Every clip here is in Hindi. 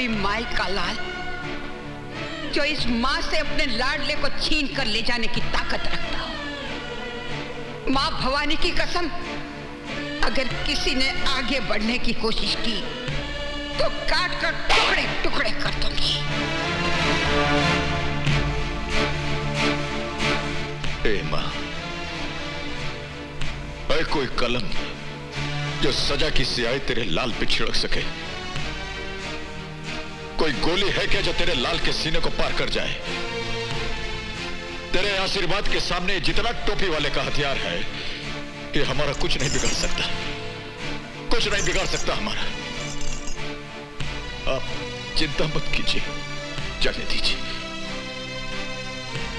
कोई माई का लाल जो इस मां से अपने लाडले को छीन कर ले जाने की ताकत रखता हो। मां भवानी की कसम, अगर किसी ने आगे बढ़ने की कोशिश की तो काट कर टुकड़े टुकड़े कर दूंगी। ए मां, ऐ कोई कलम जो सजा की स्याही तेरे लाल पे छिड़क सके? कोई गोली है क्या जो तेरे लाल के सीने को पार कर जाए? तेरे आशीर्वाद के सामने जितना टोपी वाले का हथियार है, ये हमारा कुछ नहीं बिगाड़ सकता, कुछ नहीं बिगाड़ सकता हमारा। आप चिंता मत कीजिए, जाने दीजिए।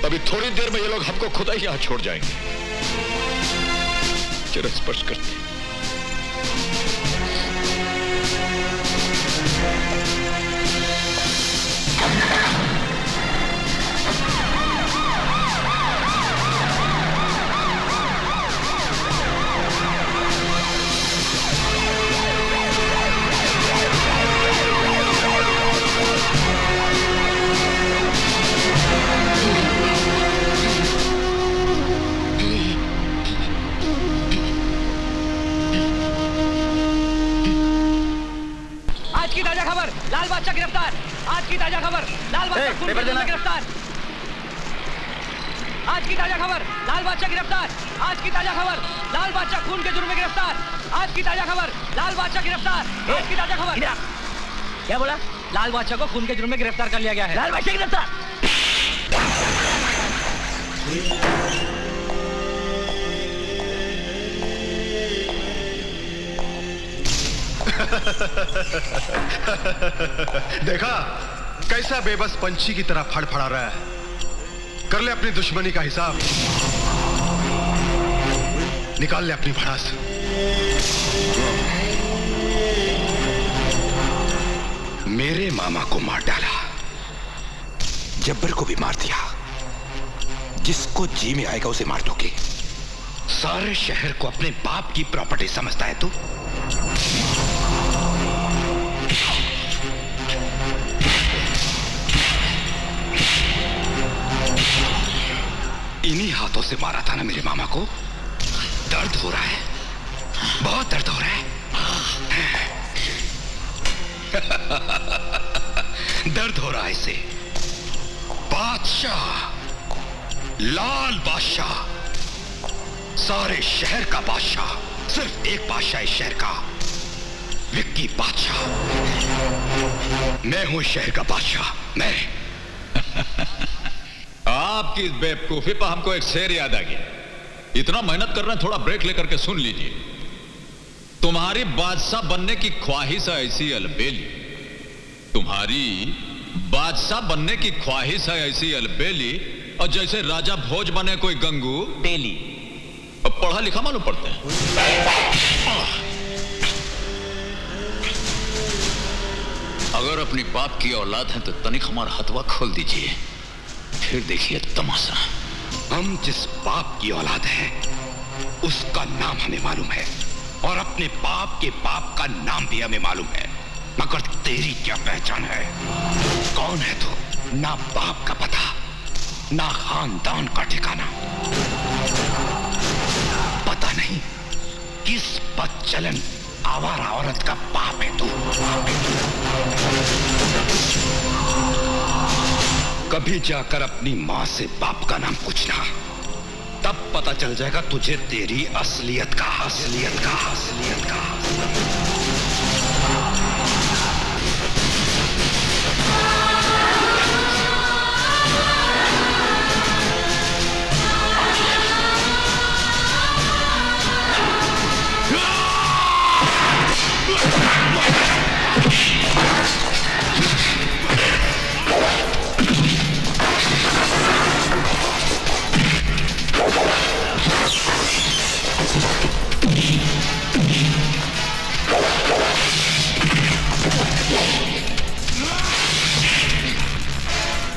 अभी थोड़ी देर में ये लोग हमको खुदा ही यहां छोड़ जाएंगे। जरा स्पर्श करते हैं। लाल बादशाह गिरफ्तार। आज की ताजा खबर, लाल बादशाह खून के जुर्म में गिरफ्तार। आज की ताजा खबर, लाल बादशाह गिरफ्तार। आज की ताजा खबर, लाल बादशाह खून के जुर्म में गिरफ्तार। आज की ताजा खबर, लाल बादशाह गिरफ्तार। आज की ताजा खबर। क्या बोला? लाल बादशाह को खून के जुर्म में गिरफ्तार कर लिया गया है। लाल बादशाह गिरफ्तार। देखा कैसा बेबस पंछी की तरह फड़फड़ा रहा है। कर ले अपनी दुश्मनी का हिसाब, निकाल ले अपनी भड़ास। मेरे मामा को मार डाला, जब्बर को भी मार दिया। जिसको जी में आएगा उसे मार दोगे। सारे शहर को अपने बाप की प्रॉपर्टी समझता है तू? इन्हीं हाथों से मारा था ना मेरे मामा को। दर्द हो रहा है, बहुत दर्द हो रहा है। दर्द हो रहा है इसे। बादशाह, लाल बादशाह, सारे शहर का बादशाह, सिर्फ एक बादशाह इस शहर का, विक्की बादशाह। मैं हूं शहर का बादशाह, मैं। आपकी इस बेवकूफी पर हमको एक शेर याद आ गया। इतना मेहनत कर रहे हैं, थोड़ा ब्रेक लेकर के सुन लीजिए। तुम्हारी बादशाह बनने की ख्वाहिश है ऐसी अलबेली, तुम्हारी बादशाह बनने की ख्वाहिश है ऐसी अलबेली, और जैसे राजा भोज बने कोई गंगू डेली। अब पढ़ा लिखा मालूम पड़ते हैं। अगर अपनी बाप की औलाद है तो तनिक हमारा हथवा खोल दीजिए, फिर देखिए तमाशा। हम जिस बाप की औलाद हैं, उसका नाम हमें मालूम है, और अपने बाप के बाप का नाम भी हमें मालूम है। मगर तेरी क्या पहचान है? कौन है तू? ना बाप का पता, ना खानदान का ठिकाना। पता नहीं किस बदचलन आवारा औरत का बाप है तू। कभी जाकर अपनी मां से बाप का नाम पूछना, तब पता चल जाएगा तुझे तेरी असलियत का।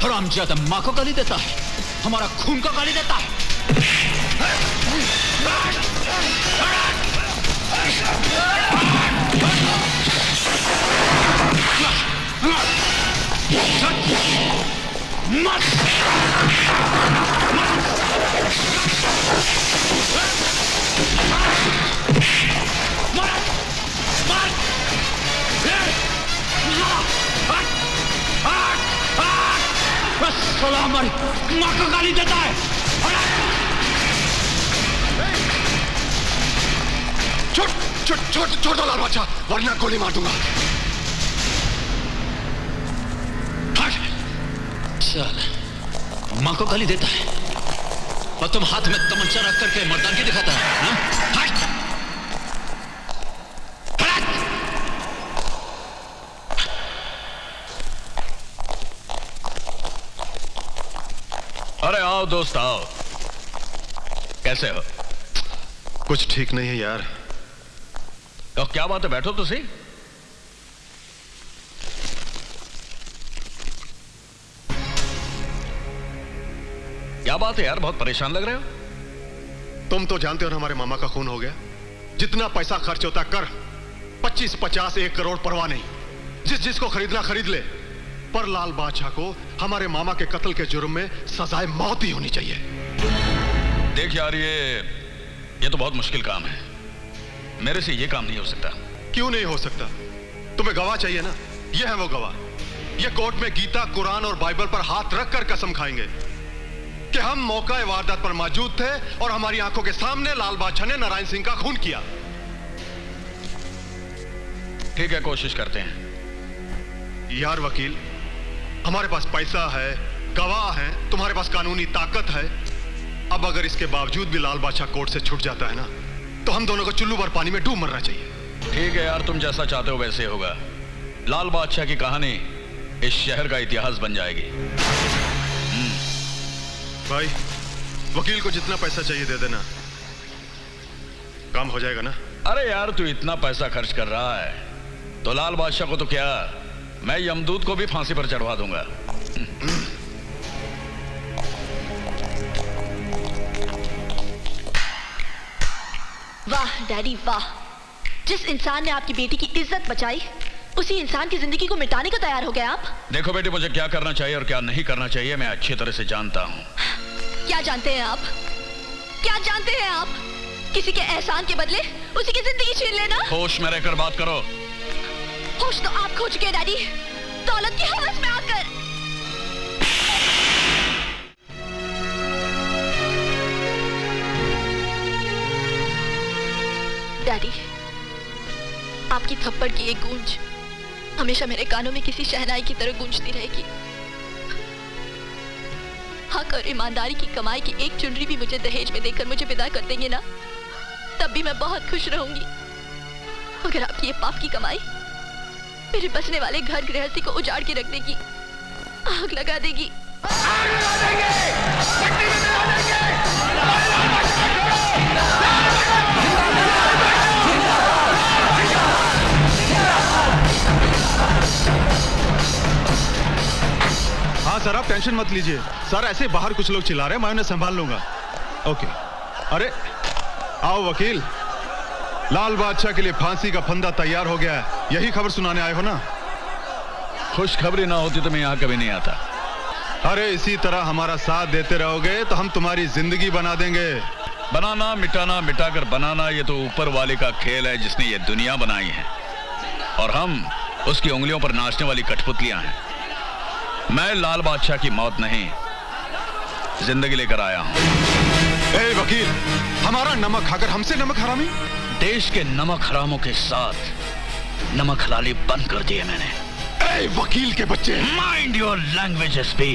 हरामजादा मां को गाली देता है, हमारा खून को गाली देता है। हमारी माँ को गाली देता है। छोड़ दो लाल बादशाह, वरना गोली मार दूंगा। चल, माँ को गाली देता है और तुम हाथ में तमंचा रख करके मर्दानगी दिखाता है, हाँ? अरे आओ दोस्त आओ, कैसे हो? कुछ ठीक नहीं है यार। तो क्या बात है, बैठो तो सही। क्या बात है यार, बहुत परेशान लग रहे हो। तुम तो जानते हो ना हमारे मामा का खून हो गया। जितना पैसा खर्च होता कर, 25, 50, 1 करोड़ परवाह नहीं, जिसको खरीदना खरीद ले, पर लाल बादशाह को हमारे मामा के कत्ल के जुर्म में सजाए मौत ही होनी चाहिए। देख यार, ये तो बहुत मुश्किल काम है, मेरे से ये काम नहीं हो सकता। क्यों नहीं हो सकता? तुम्हें गवाह चाहिए ना, ये है वो गवाह। ये कोर्ट में गीता, कुरान और बाइबल पर हाथ रखकर कसम खाएंगे कि हम मौका वारदात पर मौजूद थे और हमारी आंखों के सामने लाल बादशाह ने नारायण सिंह का खून किया। ठीक है, कोशिश करते हैं। यार वकील, हमारे पास पैसा है, गवाह है, तुम्हारे पास कानूनी ताकत है। अब अगर इसके बावजूद भी लाल बादशाह कोर्ट से छूट जाता है ना, तो हम दोनों को चुल्लू भर पानी में डूब मरना चाहिए। ठीक है यार, तुम जैसा चाहते हो वैसे होगा। लाल बादशाह की कहानी इस शहर का इतिहास बन जाएगी। भाई, वकील को जितना पैसा चाहिए दे देना, काम हो जाएगा ना? अरे यार, तू इतना पैसा खर्च कर रहा है तो लाल बादशाह को तो क्या, मैं यमदूत को भी फांसी पर चढ़वा दूंगा। वाह डैडी वाह, जिस इंसान ने आपकी बेटी की इज्जत बचाई, उसी इंसान की जिंदगी को मिटाने को तैयार हो गए आप। देखो बेटी, मुझे क्या करना चाहिए और क्या नहीं करना चाहिए मैं अच्छी तरह से जानता हूँ। क्या जानते हैं आप? क्या जानते हैं आप? किसी के एहसान के बदले उसी की जिंदगी छीन लेना। होश में रहकर बात करो। होश तो आप खो चुके हैं डैडी, दौलत की हवस में आकर। डैडी, आपकी थप्पड़ की एक गूंज हमेशा मेरे कानों में किसी शहनाई की तरह गूंजती रहेगी। हक और ईमानदारी की कमाई की एक चुनरी भी मुझे दहेज में देकर मुझे विदा कर देंगे ना, तब भी मैं बहुत खुश रहूंगी। मगर आपकी ये पाप की कमाई मेरे बसने वाले घर गृहस्थी को उजाड़ के रख देगी, आग लगा देगी। हाँ सर, आप टेंशन मत लीजिए। सर, ऐसे बाहर कुछ लोग चिल्ला रहे हैं, मैं उन्हें संभाल लूंगा। ओके। अरे आओ वकील, लाल बादशाह के लिए फांसी का फंदा तैयार हो गया है, यही खबर सुनाने आए हो ना? खुशखबरी ना होती तो मैं यहाँ कभी नहीं आता। अरे इसी तरह हमारा साथ देते रहोगे तो हम तुम्हारी जिंदगी बना देंगे। बनाना मिटाना, मिटाकर बनाना, ये तो ऊपर वाले का खेल है जिसने ये दुनिया बनाई है, और हम उसकी उंगलियों पर नाचने वाली कठपुतलियां हैं। मैं लाल बादशाह की मौत नहीं, जिंदगी लेकर आया हूं। ए वकील, हमारा नमक खाकर हमसे नमक हरामी? देश के नमक हरामों के साथ नमक हलाली बंद कर दिए मैंने। ए वकील के बच्चे, माइंड योर लैंग्वेज एसपी।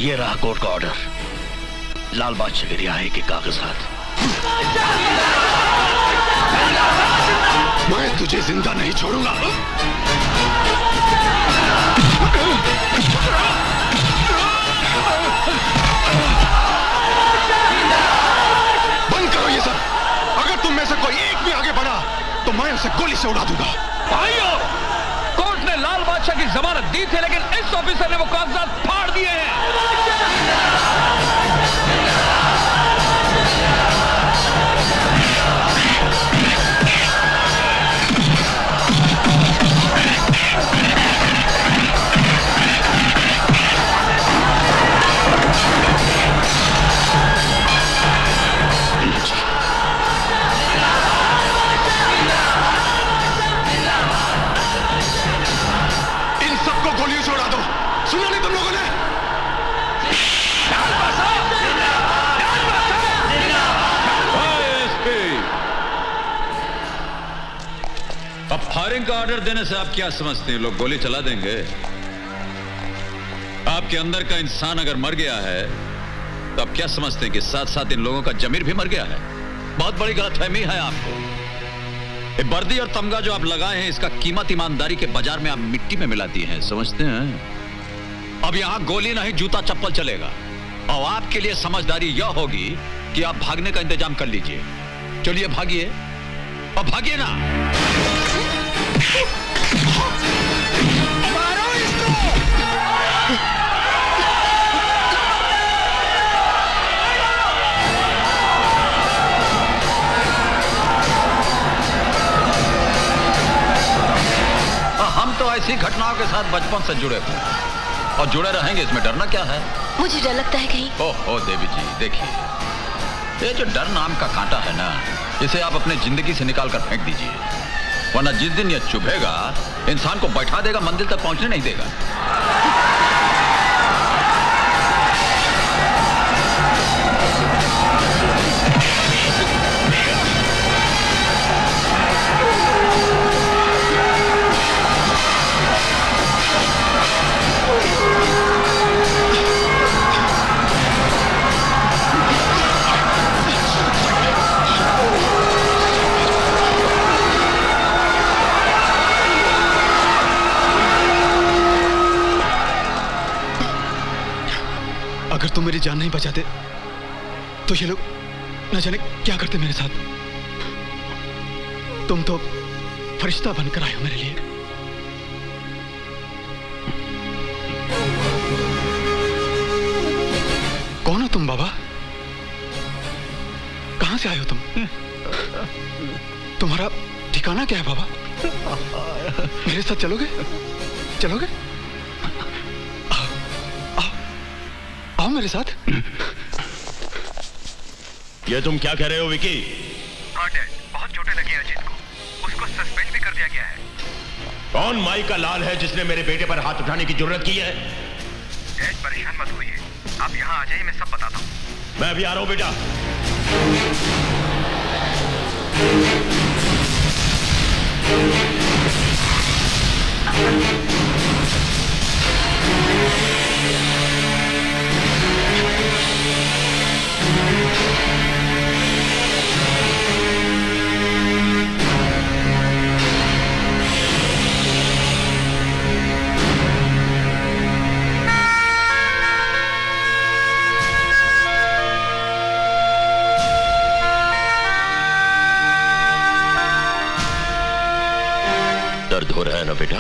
ये रहा कोर्ट का ऑर्डर, लाल बादशाह की रिहाई के कागजात। मैं तुझे जिंदा नहीं छोड़ूंगा। बंद करो ये सब। अगर तुम में से कोई एक भी आगे बढ़ा तो मैं उसे गोली से उड़ा दूंगा। भाइयों, कोर्ट ने लाल बादशाह की जमानत दी थी, लेकिन इस ऑफिसर ने वो कागजात फाड़ दिए हैं। फायरिंग का ऑर्डर देने से आप क्या समझते हैं, लोग गोली चला देंगे? आपके अंदर का इंसान अगर मर गया है तो आप क्या समझते हैं कि साथ साथ इन लोगों का जमीर भी मर गया है? बहुत बड़ी गलतफहमी है आपको। ये वर्दी और तमगा जो आप लगाए हैं, इसका कीमत ईमानदारी के बाजार में आप मिट्टी में मिला दी है, समझते हैं? अब यहां गोली नहीं, जूता चप्पल चलेगा। और आपके लिए समझदारी यह होगी कि आप भागने का इंतजाम कर लीजिए। चलिए भागिए, और भागिए ना। मारो इसको। हम तो ऐसी घटनाओं के साथ बचपन से जुड़े हुए हैं और जुड़े रहेंगे, इसमें डरना क्या है? मुझे डर लगता है कहीं। ओहो देवी जी, देखिए, ये जो डर नाम का कांटा है ना, इसे आप अपने जिंदगी से निकाल कर फेंक दीजिए, वरना जिस दिन ये चुभेगा इंसान को बैठा देगा, मंजिल तक पहुंचने नहीं देगा। अगर तुम मेरी जान नहीं बचाते तो ये लोग न जाने क्या करते मेरे साथ। तुम तो फरिश्ता बनकर आए हो मेरे लिए। कौन हो तुम बाबा? कहां से आए हो तुम? तुम्हारा ठिकाना क्या है बाबा? मेरे साथ चलोगे? चलोगे? आओ मेरे साथ। ये तुम क्या कह रहे हो विकी? हाँ डैड, बहुत चोटें लगी हैं अजीत को। उसको सस्पेंड भी कर दिया गया है। कौन माई का लाल है जिसने मेरे बेटे पर हाथ उठाने की जरूरत की है? डैड परेशान मत होइए, आप यहाँ आ जाइए, मैं सब बताता हूँ। मैं अभी आ रहा हूं बेटा। दर्द हो रहा है ना बेटा?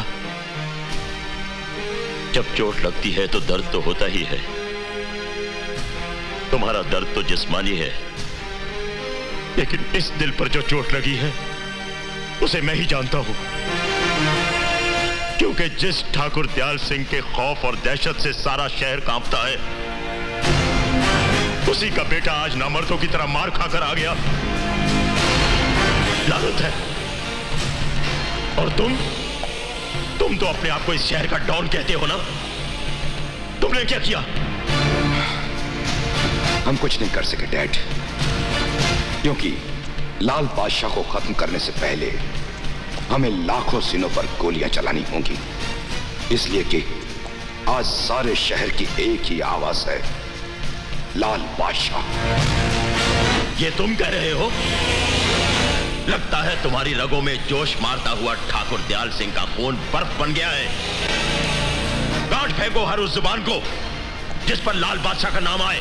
जब चोट लगती है तो दर्द तो होता ही है। तुम्हारा दर्द तो जिस्मानी है, लेकिन इस दिल पर जो चोट लगी है उसे मैं ही जानता हूं। क्योंकि जिस ठाकुर दयाल सिंह के खौफ और दहशत से सारा शहर कांपता है, उसी का बेटा आज नामर्दों की तरह मार खाकर आ गया। लानत है। और तुम तो अपने आप को इस शहर का डॉन कहते हो ना? तुमने क्या किया? हम कुछ नहीं कर सके डैड, क्योंकि लाल बादशाह को खत्म करने से पहले हमें लाखों सीनों पर गोलियां चलानी होंगी। इसलिए कि आज सारे शहर की एक ही आवाज है, लाल बादशाह। ये तुम कह रहे हो? लगता है तुम्हारी रगों में जोश मारता हुआ ठाकुर दयाल सिंह का खून बर्फ बन गया है। काट फेंको हर उस जुबान को जिस पर लाल बादशाह का नाम आए।